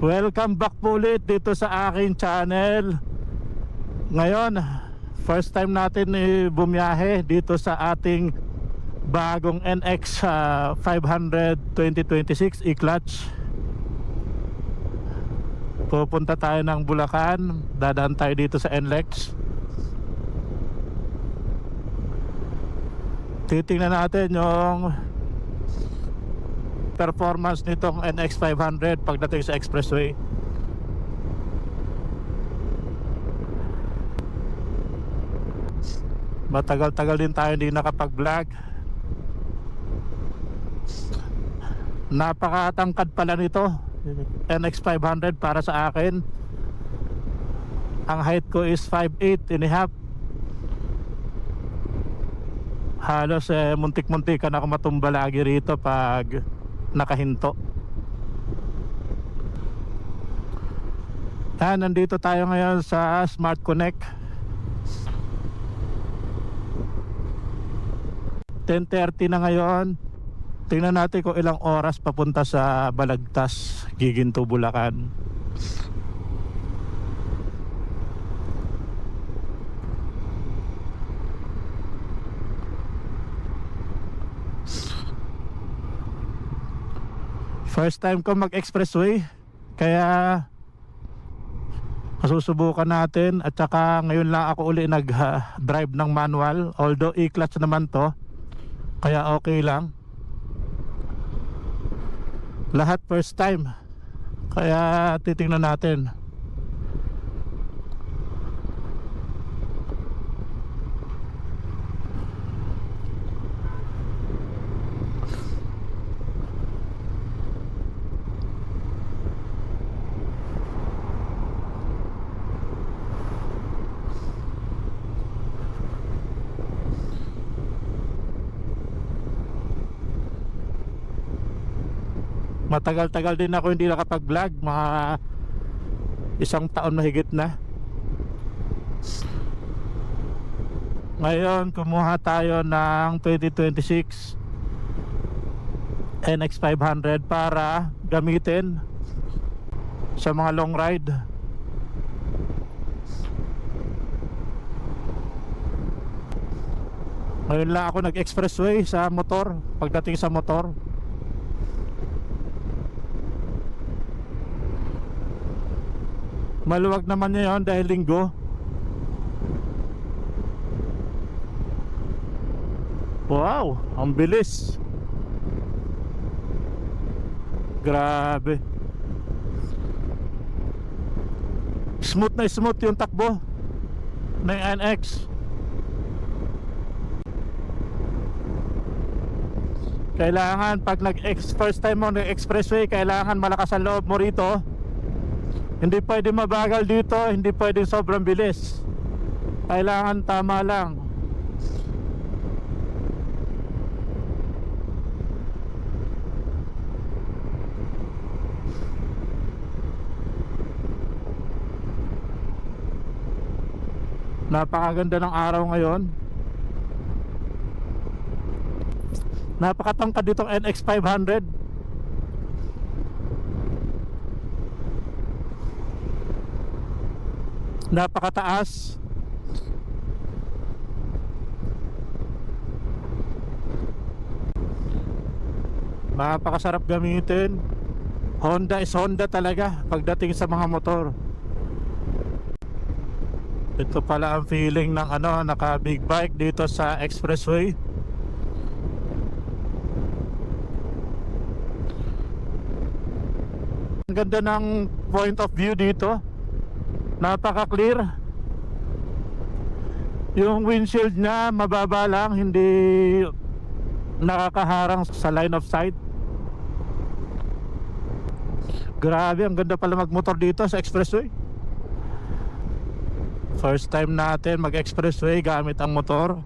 Welcome back po ulit dito sa aking channel. Ngayon, first time natin bumiyahe dito sa ating bagong NX 500 2026 E-Clutch. Pupunta tayo ng Bulacan, dadaan tayo dito sa NLEX. Titingnan natin yung performance nitong NX 500 pagdating sa expressway. Matagal-tagal din tayo hindi nakapag-vlog. Napakatangkad pala nito NX 500 para sa akin. Ang height ko is 5'8 and a half. Halos muntik-muntikan ako matumba lagi rito pag nakahinto. Nandito tayo ngayon sa Smart Connect. 10:30 na ngayon. Tingnan natin kung ilang oras papunta sa Balagtas, Giginto, Bulacan. First time ko mag-expressway, kaya masusubukan natin. At saka ngayon lang ako uli nag-drive ng manual. Although E-Clutch naman to, kaya okay lang. Lahat first time, kaya titingnan natin. Matagal-tagal din ako hindi nakapag-vlog, mga isang taon mahigit na. Ngayon kumuha tayo ng 2026 NX 500 para gamitin sa mga long ride. Ngayon lang ako nag-expressway sa motor, pagdating sa motor. Maluwag naman yun dahil linggo. Wow, ang bilis. Grabe. Smooth na smooth yung takbo ng NX. Kailangan pag first time mo nag-expressway, kailangan malakas ang loob mo rito. Hindi pwede mabagal dito, hindi pwede sobrang bilis. Kailangan tama lang. Napakaganda ng araw ngayon. Napakatangkad ditong NX 500. Napakataas. Napakasarap gamitin. Honda is Honda talaga pagdating sa mga motor. Ito pala ang feeling ng naka big bike dito sa expressway. Ang ganda ng point of view dito. Napaka-clear. Yung windshield niya mababa lang, hindi nakakaharang sa line of sight. Grabe, ang ganda pala magmotor dito sa expressway. First time natin mag-expressway gamit ang motor.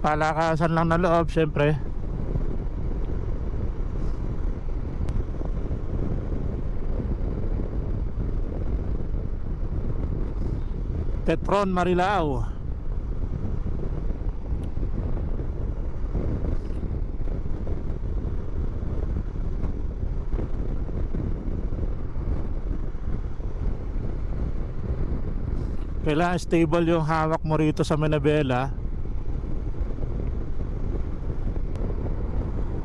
Palakasan lang na loob, syempre. Petron Marilao. Kailangan stable yung hawak mo rito sa manabela.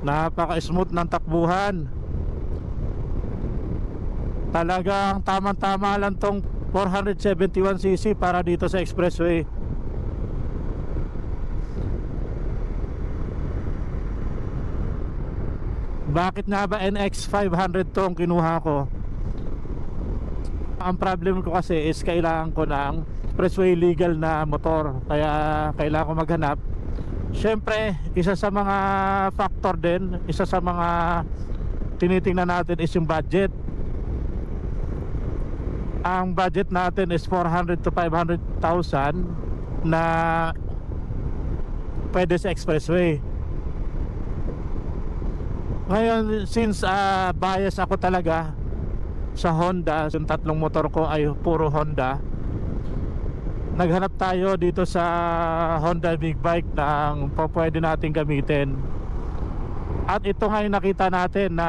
Napaka smooth ng takbuhan. Talagang tamang-tama lang tong 471cc para dito sa expressway. Bakit nga ba NX 500 tong kinuha ko? Ang problem ko kasi is kailangan ko ng expressway legal na motor. Kaya kailangan ko maghanap. Siyempre, isa sa mga factor din, isa sa mga tinitingnan natin is yung budget. Ang budget natin is 400 to 500,000 na pwede sa expressway. Ngayon, since bias ako talaga sa Honda, yung tatlong motor ko ay puro Honda, naghanap tayo dito sa Honda Big Bike ng pwede natin gamitin. At ito nga yung nakita natin na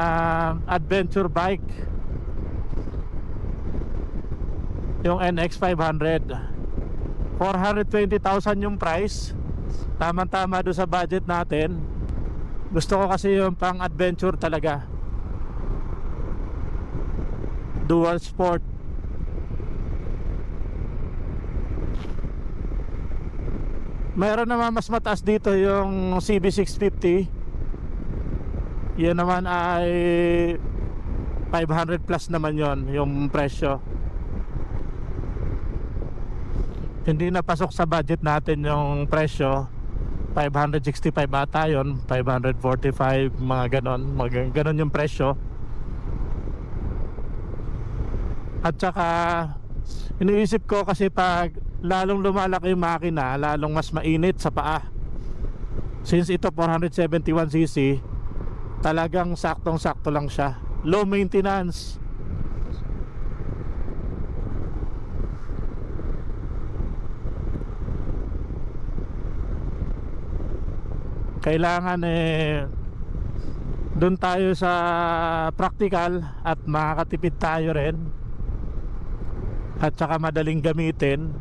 adventure bike, yung NX 500. 420,000 yung price, tamang-tama doon sa budget natin. Gusto ko kasi yung pang adventure talaga, dual sport. Mayroon naman mas mataas dito, yung CB650. Yan naman ay 500 plus naman yon yung presyo. Hindi na pasok sa budget natin yung presyo. 565 ata yun, 545, mga ganon. Ganon yung presyo. At saka iniisip ko kasi pag lalong lumalaki yung makina, lalong mas mainit sa paa. Since ito 471cc, talagang saktong-sakto lang siya. Low maintenance. Kailangan doon tayo sa practical at makakatipid tayo rin. At saka madaling gamitin.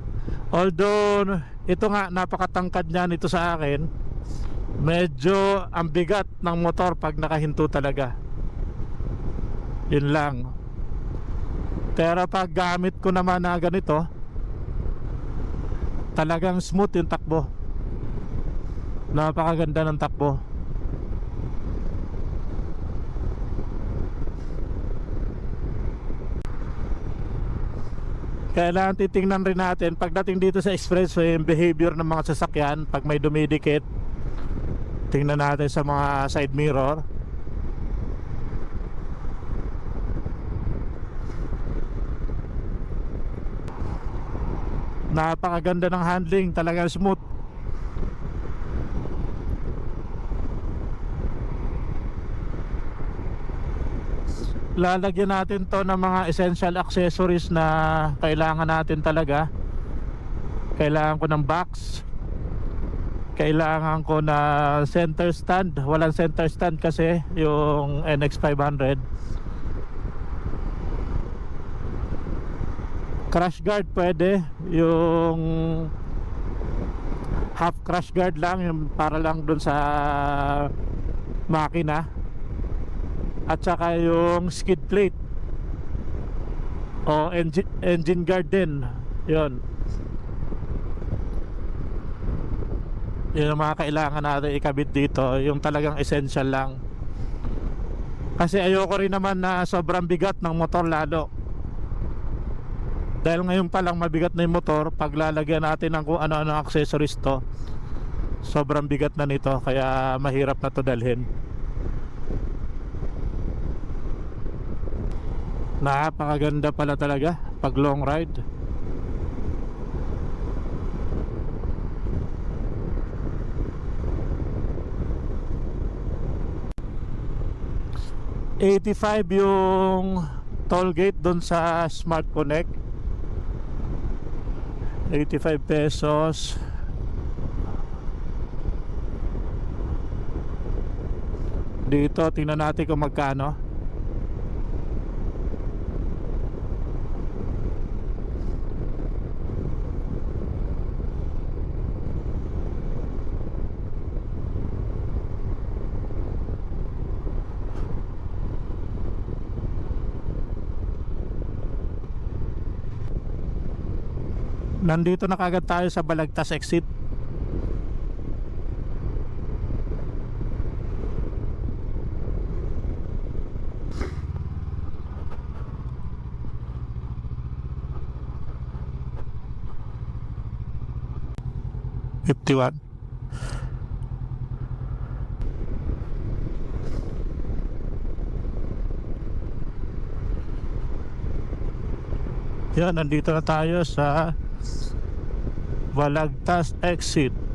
Although ito nga, napakatangkad niya nito sa akin, medyo ang bigat ng motor pag nakahinto talaga. Yun lang. Pero pag gamit ko naman na ganito, talagang smooth yung takbo. Napakaganda ng takbo. Kailangan titingnan rin natin pagdating dito sa expressway yung behavior ng mga sasakyan. Pag may dumidikit, tingnan natin sa mga side mirror. Napakaganda ng handling, talagang smooth. Lalagyan natin to ng mga essential accessories na kailangan natin talaga. Kailangan ko ng box, kailangan ko na center stand. Walang center stand kasi yung NX 500. Crash guard pwede, yung half crash guard lang, yung para lang dun sa makina. At saka yung skid plate o engine guard din. Yun ang mga kailangan natin ikabit dito, yung talagang essential lang. Kasi ayoko rin naman na sobrang bigat ng motor lalo. Dahil ngayon pa lang mabigat na yung motor, pag lalagyan natin ng kung ano-ano accessories to, sobrang bigat na nito, kaya mahirap na to dalhin. Napakaganda pala talaga pag long ride. $85 yung toll gate doon sa Smart Connect. 85 pesos. Dito tingnan natin kung magkano. Nandito na kagad tayo sa Balagtas exit. "51". Yan, nandito na tayo sa Balagtas exit.